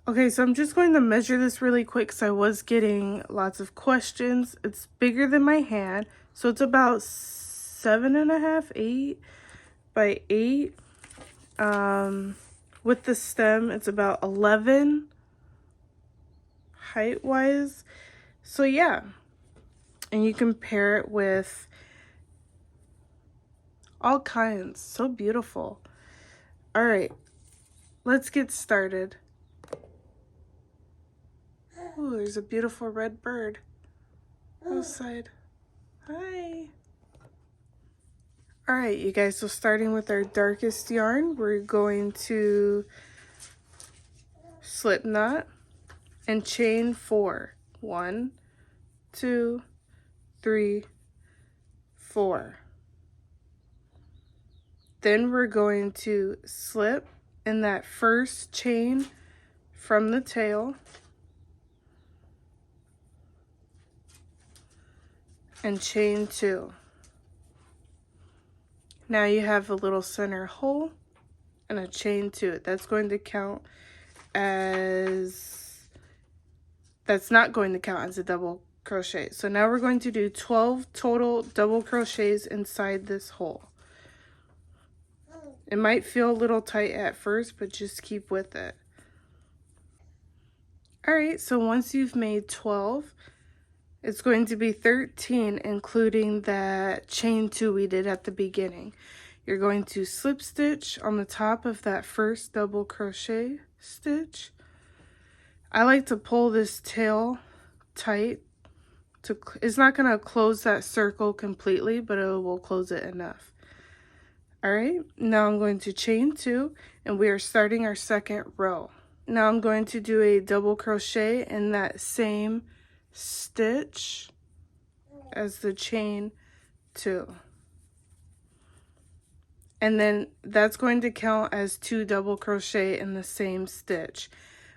Okay, so I'm just going to measure this really quick because I was getting lots of questions. It's bigger than my hand, so it's about 7.5, 8 by 8. With the stem, it's about 11 height-wise. So yeah, and you can pair it with all kinds. So beautiful. All right, let's get started. Oh, there's a beautiful red bird outside. Hi. All right, you guys, so starting with our darkest yarn, we're going to slip knot and chain 4. 1, 2, 3, 4. Then we're going to slip in that first chain from the tail and chain 2. Now you have a little center hole and a chain to it. That's going to count as, that's not going to count as a double crochet. So now we're going to do 12 total double crochets inside this hole. It might feel a little tight at first, but just keep with it. All right, so once you've made 12, it's going to be 13, including that chain 2 we did at the beginning. You're going to slip stitch on the top of that first double crochet stitch. I like to pull this tail tight. It's not going to close that circle completely, but it will close it enough. All right, now I'm going to chain 2, and we are starting our second row. Now I'm going to do a double crochet in that same stitch as the chain 2. And then that's going to count as 2 double crochet in the same stitch.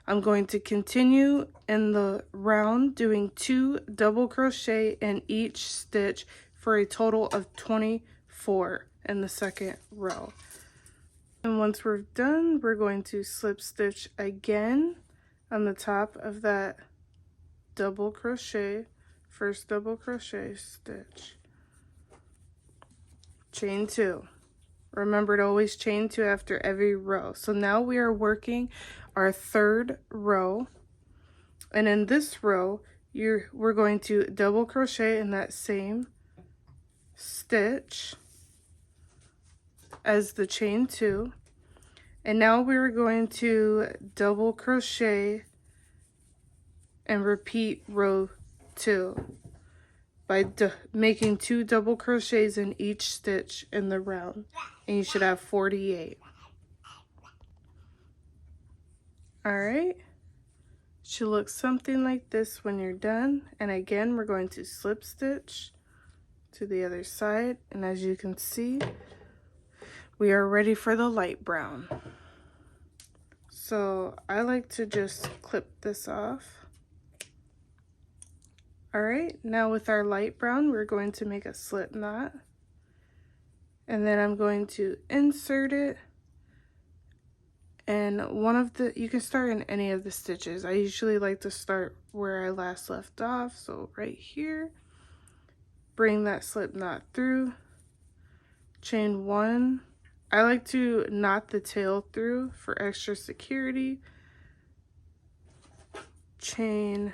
I'm going to continue in the round doing 2 double crochet in each stitch for a total of 24 in the second row. And once we're done, we're going to slip stitch again on the top of that double crochet, first double crochet stitch, chain 2. Remember to always chain 2 after every row. So now we are working our third row, and in this row we're going to double crochet in that same stitch as the chain 2, and now we're going to double crochet and repeat row 2 by making 2 double crochets in each stitch in the round, and you should have 48. All right, should look something like this when you're done. And again, we're going to slip stitch to the other side, and as you can see, we are ready for the light brown. So I like to just clip this off. All right, now with our light brown, we're going to make a slip knot, and then I'm going to insert it, and you can start in any of the stitches. I usually like to start where I last left off, so right here, bring that slip knot through, chain 1. I like to knot the tail through for extra security, chain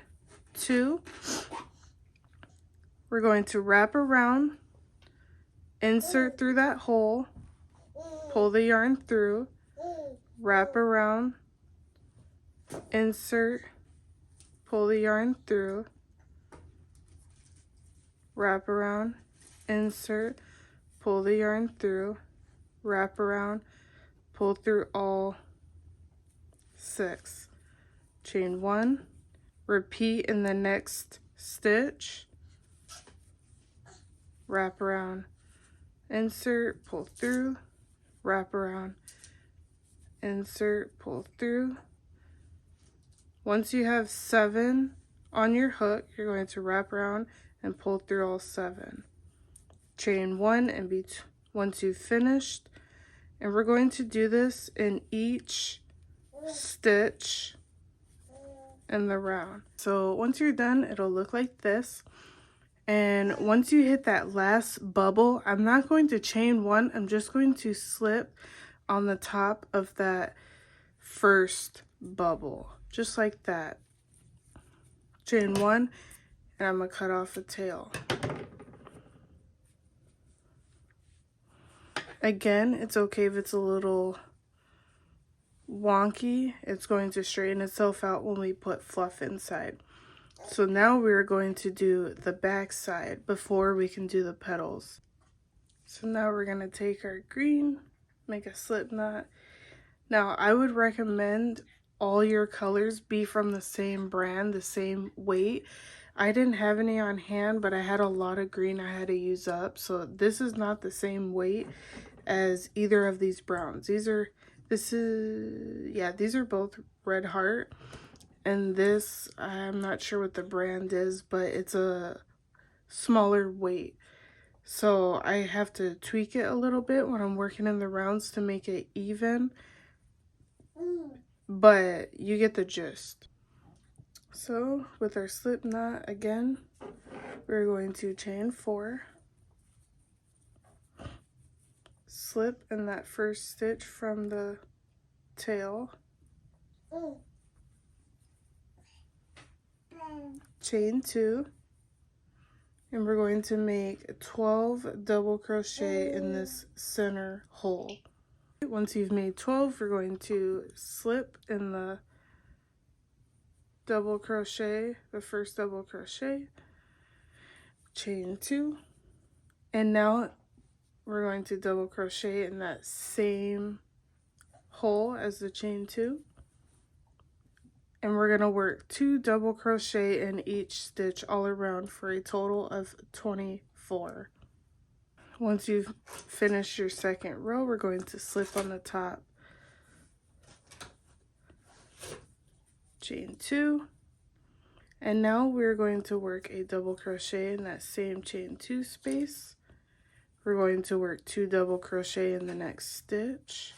2. We're going to wrap around, insert through that hole, pull the yarn through, wrap around, insert, pull the yarn through, wrap around, insert, pull the yarn through, wrap around, pull through all 6. Chain 1, repeat in the next stitch, wrap around, insert, pull through, wrap around, insert, pull through. Once you have 7 on your hook, you're going to wrap around and pull through all 7. Chain 1 and once you've finished, and we're going to do this in each stitch in the round. So once you're done, it'll look like this. And once you hit that last bubble, I'm not going to chain one, I'm just going to slip on the top of that first bubble, just like that. Chain one, and I'm gonna cut off the tail. Again, it's okay if it's a little wonky, it's going to straighten itself out when we put fluff inside. So now we're going to do the back side before we can do the petals. So now we're going to take our green, make a slip knot. Now I would recommend all your colors be from the same brand, the same weight. I didn't have any on hand, but I had a lot of green I had to use up. So this is not the same weight as either of these browns. These are both Red Heart. And this, I'm not sure what the brand is, but it's a smaller weight. So I have to tweak it a little bit when I'm working in the rounds to make it even. But you get the gist. So with our slip knot again, we're going to chain 4. Slip in that first stitch from the tail. Chain 2, and we're going to make 12 double crochet in this center hole. Once you've made 12, we're going to slip in the double crochet, the first double crochet, chain 2, and now we're going to double crochet in that same hole as the chain 2. And we're going to work 2 double crochet in each stitch all around for a total of 24. Once you've finished your second row, we're going to slip on the top, chain 2, and now we're going to work a double crochet in that same chain 2 space. We're going to work 2 double crochet in the next stitch,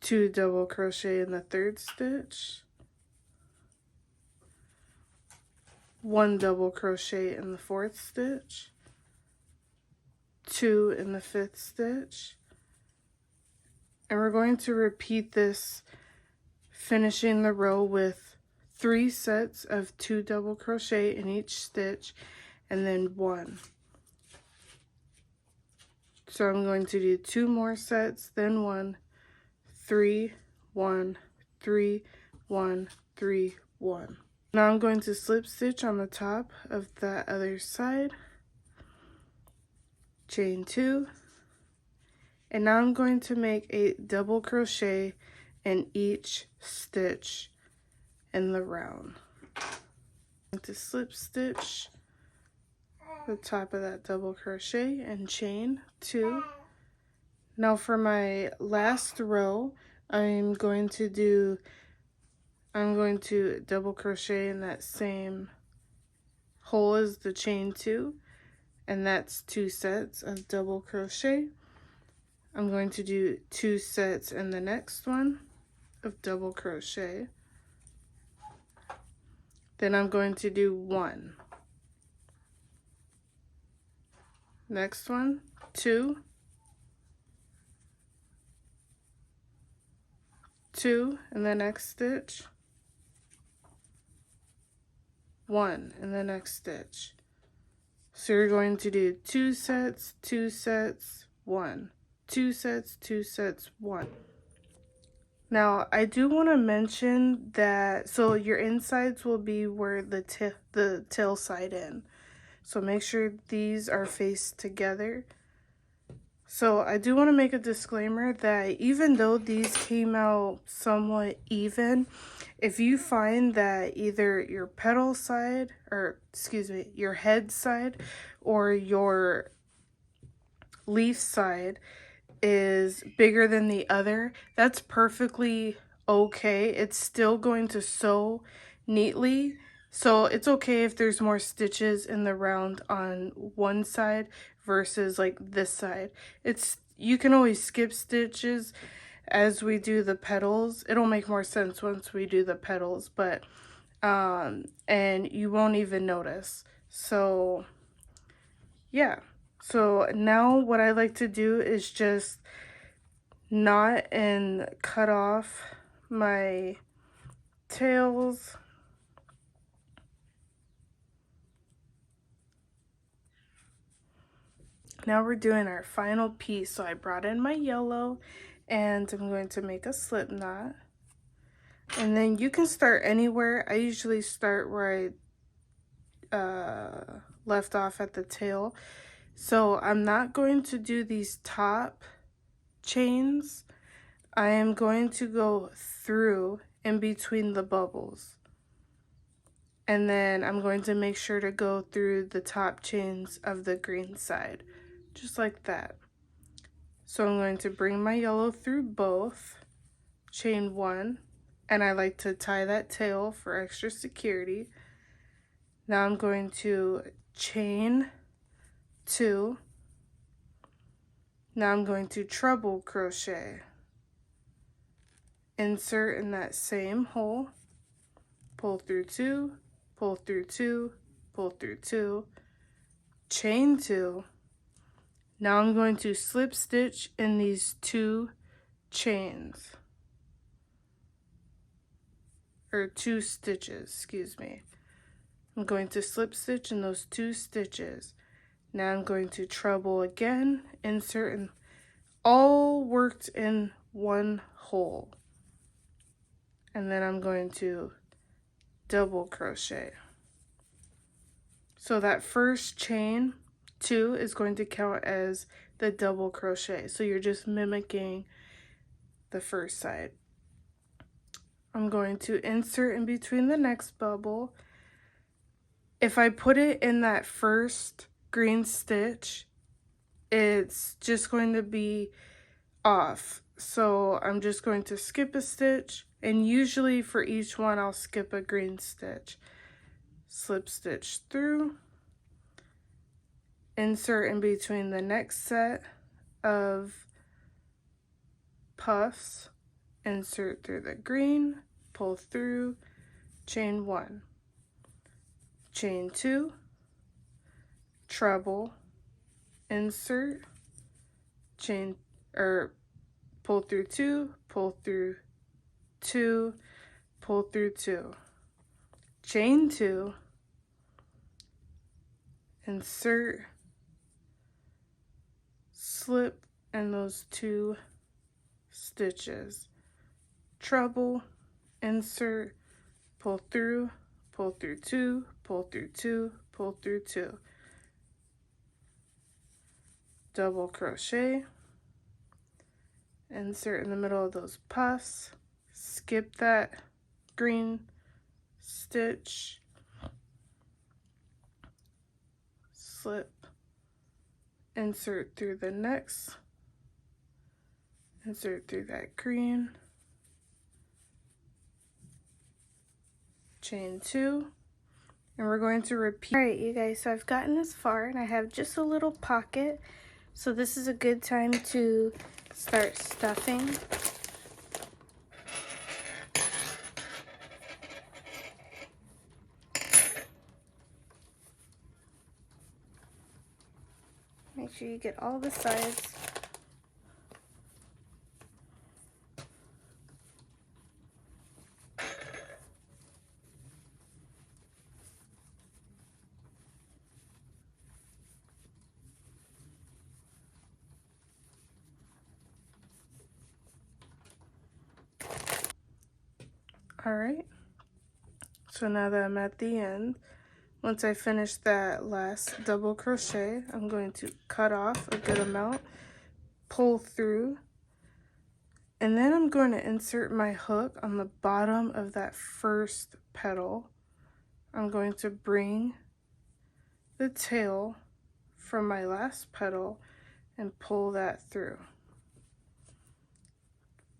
2 double crochet in the third stitch, 1 double crochet in the fourth stitch, 2 in the fifth stitch, and we're going to repeat this, finishing the row with 3 sets of 2 double crochet in each stitch, and then 1. So I'm going to do 2 more sets, then 1, 3, 1, 3, 1, 3, 1. Now I'm going to slip stitch on the top of that other side, chain 2, and now I'm going to make a double crochet in each stitch in the round. I'm going to slip stitch the top of that double crochet and chain 2. Now for my last row, I'm going to double crochet in that same hole as the chain 2, and that's 2 sets of double crochet. I'm going to do 2 sets in the next one of double crochet. Then I'm going to do 1. Next one, 2, 2 in the next stitch, 1 in the next stitch. So you're going to do 2 sets, 2 sets, 1, 2 sets, 2 sets, 1. Now I do want to mention that, so your insides will be where the tail side in. So make sure these are faced together. So I do want to make a disclaimer that even though these came out somewhat even, if you find that either your petal side, or excuse me, your head side or your leaf side is bigger than the other, that's perfectly okay. It's still going to sew neatly. So it's okay if there's more stitches in the round on one side versus like this side. You can always skip stitches as we do the petals. It'll make more sense once we do the petals, but and you won't even notice. So yeah, so now what I like to do is just knot and cut off my tails. Now we're doing our final piece. So I brought in my yellow and I'm going to make a slip knot. And then you can start anywhere. I usually start where I left off at the tail. So I'm not going to do these top chains. I am going to go through in between the bubbles. And then I'm going to make sure to go through the top chains of the green side, just like that. So I'm going to bring my yellow through both, chain 1, and I like to tie that tail for extra security. Now I'm going to chain 2. Now I'm going to treble crochet. Insert in that same hole, pull through 2, pull through 2, pull through 2, chain 2. Now I'm going to slip stitch in these 2 chains, or 2 stitches, excuse me. I'm going to slip stitch in those 2 stitches. Now I'm going to treble again, insert, and all worked in one hole. And then I'm going to double crochet. So that first chain 2 is going to count as the double crochet. So you're just mimicking the first side. I'm going to insert in between the next bubble. If I put it in that first green stitch, it's just going to be off. So I'm just going to skip a stitch, and usually for each one I'll skip a green stitch. Slip stitch through, insert in between the next set of puffs, insert through the green, pull through, chain 1, chain 2, treble, insert, chain, or pull through 2, pull through 2, pull through 2, chain 2, insert, slip in those 2 stitches, treble, insert, pull through 2, pull through 2, pull through 2, double crochet, insert in the middle of those puffs, skip that green stitch, slip, insert through the next, insert through that green, chain 2, and we're going to repeat. Alright, you guys, so I've gotten this far and I have just a little pocket, so this is a good time to start stuffing. Make sure you get all the sides. Alright, so now that I'm at the end, once I finish that last double crochet, I'm going to cut off a good amount, pull through, and then I'm going to insert my hook on the bottom of that first petal. I'm going to bring the tail from my last petal and pull that through.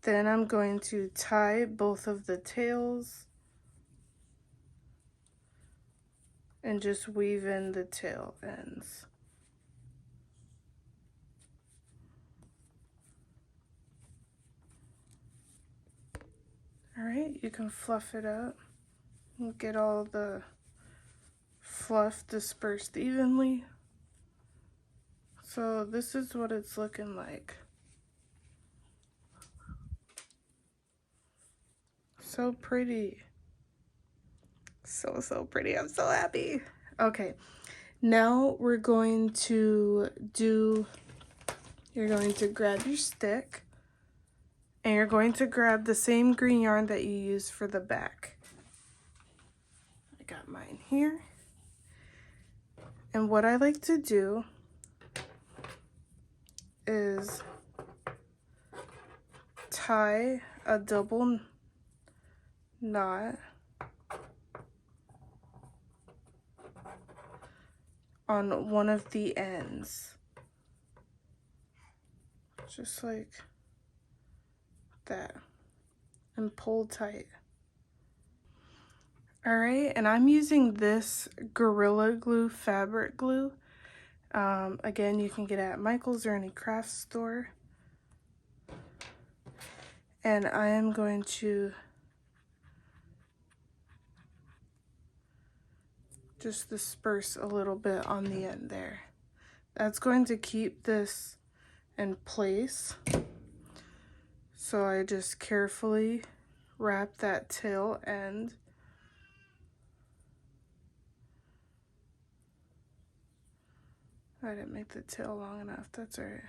Then I'm going to tie both of the tails and just weave in the tail ends. Alright, you can fluff it up and get all the fluff dispersed evenly. So this is what it's looking like. So pretty. So pretty. I'm so happy. Okay, now we're going to you're going to grab your stick and you're going to grab the same green yarn that you used for the back. I got mine here. And what I like to do is tie a double knot on one of the ends, just like that, and pull tight. Alright, and I'm using this Gorilla Glue fabric glue. Again, you can get it at Michael's or any craft store. And I am going to just disperse a little bit on the end there. That's going to keep this in place. So I just carefully wrap that tail end. I didn't make the tail long enough, that's alright.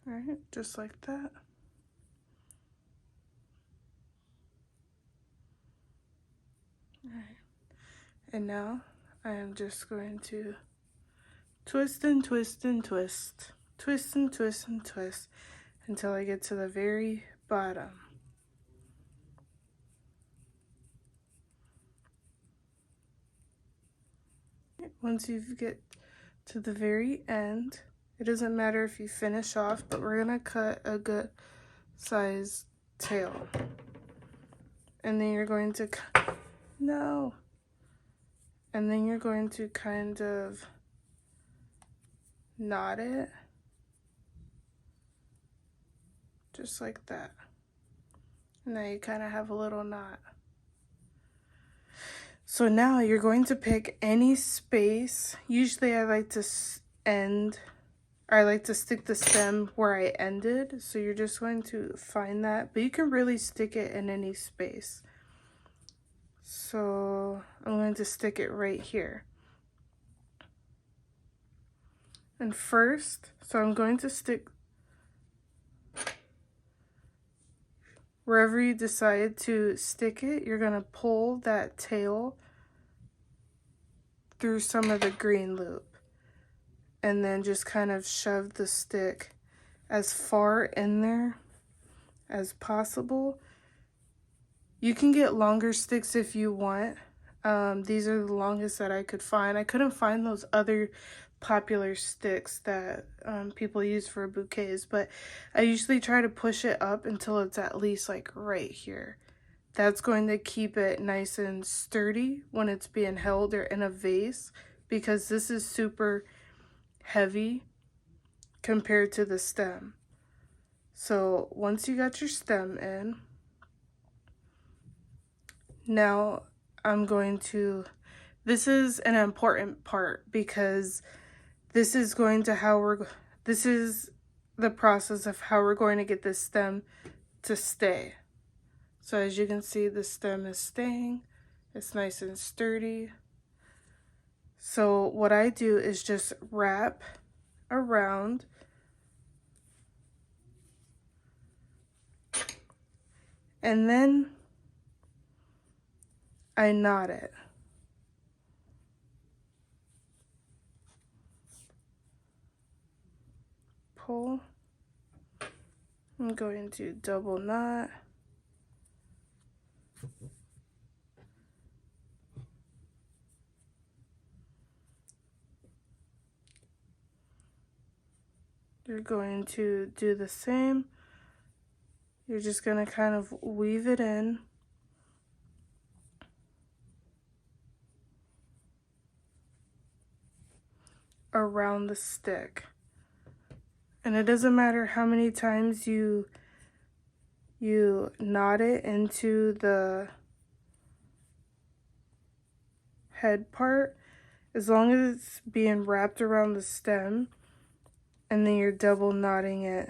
Alright, just like that. Alright, and now I am just going to twist and twist and twist, twist and twist and twist until I get to the very bottom. Once you get to the very end, it doesn't matter if you finish off, but we're gonna cut a good size tail. And then you're going to and then you're going to kind of knot it just like that. And now you kind of have a little knot. So now you're going to pick any space. Usually I like to stick the stem where I ended. So you're just going to find that, but you can really stick it in any space. So I'm going to stick it right here. And first, so I'm going to stick wherever you decide to stick it. You're going to pull that tail through some of the green loop and then just kind of shove the stick as far in there as possible. You can get longer sticks if you want. These are the longest that I could find. I couldn't find those other popular sticks that people use for bouquets, but I usually try to push it up until it's at least like right here. That's going to keep it nice and sturdy when it's being held or in a vase, because this is super heavy compared to the stem. So once you got your stem in, now I'm going to, this is an important part because this is the process of how we're going to get this stem to stay. So as you can see, the stem is staying. It's nice and sturdy. So what I do is just wrap around and then I knot it. Pull. I'm going to double knot. You're going to do the same. You're just going to kind of weave it in. Around the stick. And it doesn't matter how many times you you knot it into the head part as long as it's being wrapped around the stem, and then you're double knotting it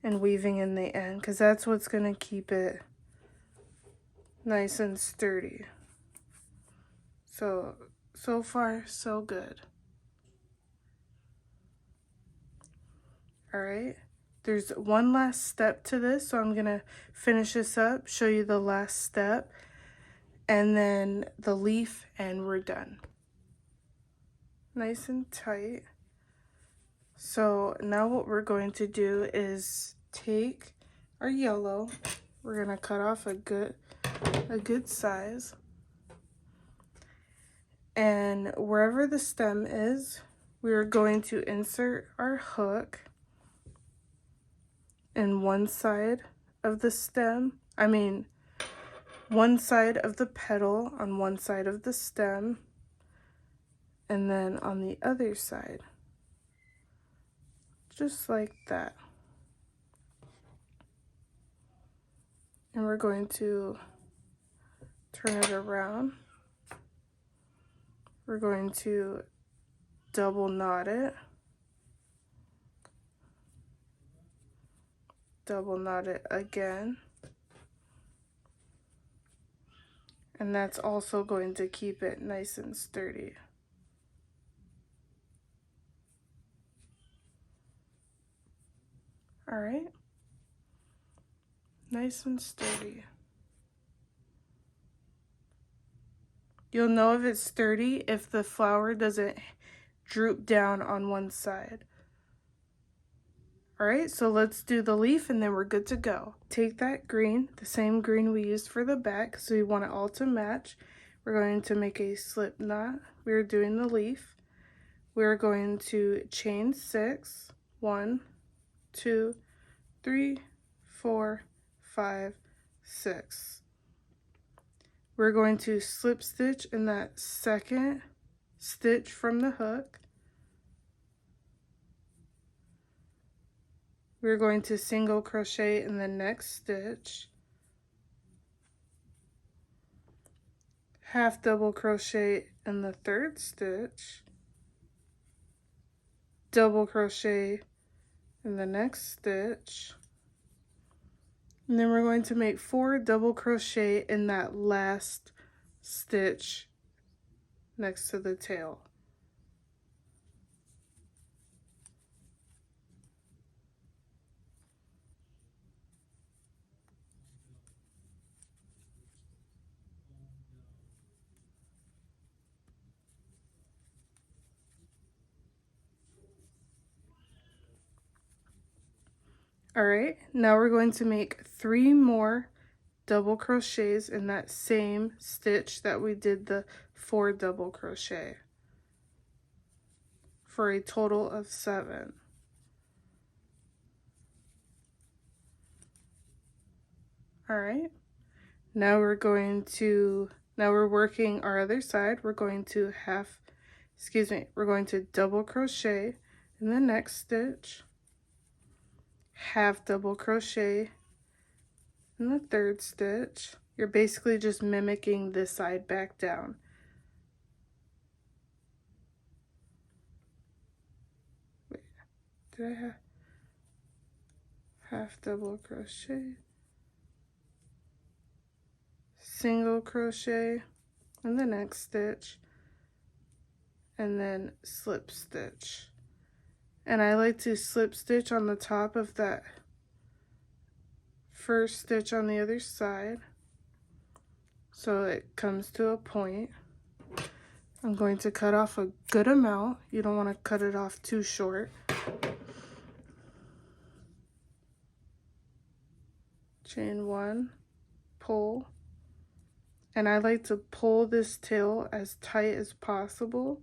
and weaving in the end, because that's what's going to keep it nice and sturdy. So far so good. All right, there's one last step to this, so I'm gonna finish this up, show you the last step, and then the leaf, and we're done. Nice and tight. So now what we're going to do is take our yellow, we're gonna cut off a good size, and wherever the stem is, we're going to insert our hook in one side of the stem, one side of the petal on one side of the stem, and then on the other side, just like that. And we're going to turn it around. We're going to double knot it, double knot it again, and that's also going to keep it nice and sturdy. All right, nice and sturdy. You'll know if it's sturdy if the flower doesn't droop down on one side. All right, so let's do the leaf and then we're good to go. Take that green, the same green we used for the back, so we want it all to match. We're going to make a slip knot. We're doing the leaf. We're going to chain 6, 1, 2, 3, 4, 5, 6. We're going to slip stitch in that second stitch from the hook. We're going to single crochet in the next stitch, half double crochet in the third stitch, double crochet in the next stitch, and then we're going to make 4 double crochet in that last stitch next to the tail. All right, now we're going to make 3 more double crochets in that same stitch that we did the 4 double crochet, for a total of 7. All right, now we're working our other side. We're going to we're going to double crochet in the next stitch, half double crochet in the third stitch. You're basically just mimicking this side back down. Wait, did I have half double crochet, single crochet in the next stitch, and then slip stitch. And I like to slip stitch on the top of that first stitch on the other side so it comes to a point. I'm going to cut off a good amount. You don't want to cut it off too short. Chain 1, pull, and I like to pull this tail as tight as possible.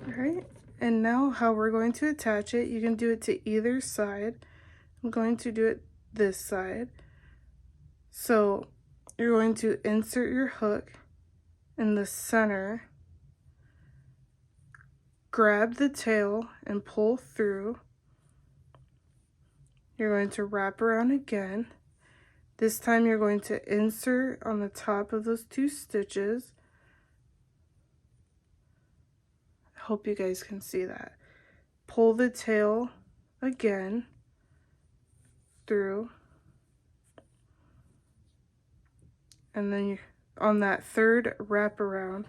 All right, And now how we're going to attach it, you can do it to either side. I'm going to do it this side. So you're going to insert your hook in the center, grab the tail and pull through. You're going to wrap around again. This time you're going to insert on the top of those 2 stitches. I hope you guys can see that. Pull the tail again through. And then on that 3rd wraparound,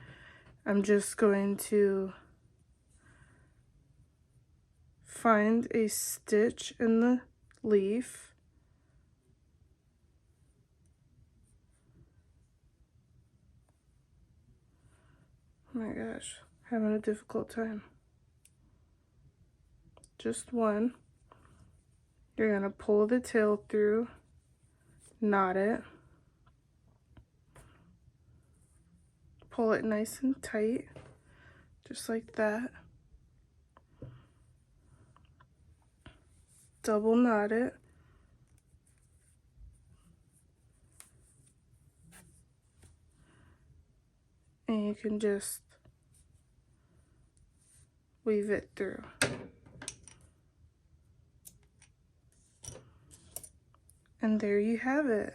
I'm just going to find a stitch in the leaf. Oh my gosh, having a difficult time. Just one. You're going to pull the tail through, knot it, pull it nice and tight, just like that. Double knot it. And you can just weave it through. And there you have it.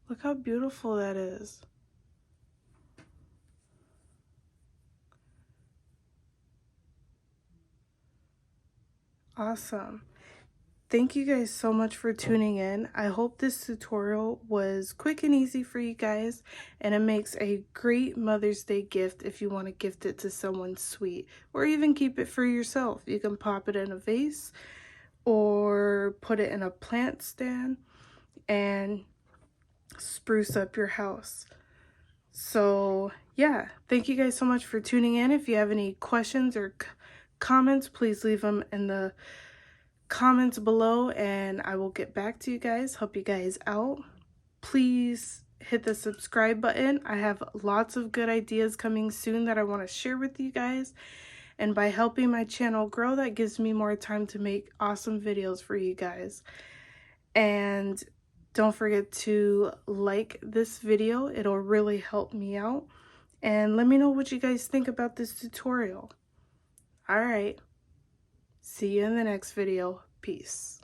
Look how beautiful that is. Awesome. Thank you guys so much for tuning in. I hope this tutorial was quick and easy for you guys, and it makes a great Mother's Day gift if you want to gift it to someone sweet, or even keep it for yourself. You can pop it in a vase or put it in a plant stand and spruce up your house. So yeah, thank you guys so much for tuning in. If you have any questions or comments, please leave them in the comments below and I will get back to you guys. Help you guys out. Please hit the subscribe button. I have lots of good ideas coming soon that I want to share with you guys, and by helping my channel grow, that gives me more time to make awesome videos for you guys. And don't forget to like this video. It'll really help me out, and let me know what you guys think about this tutorial. All right. See you in the next video. Peace.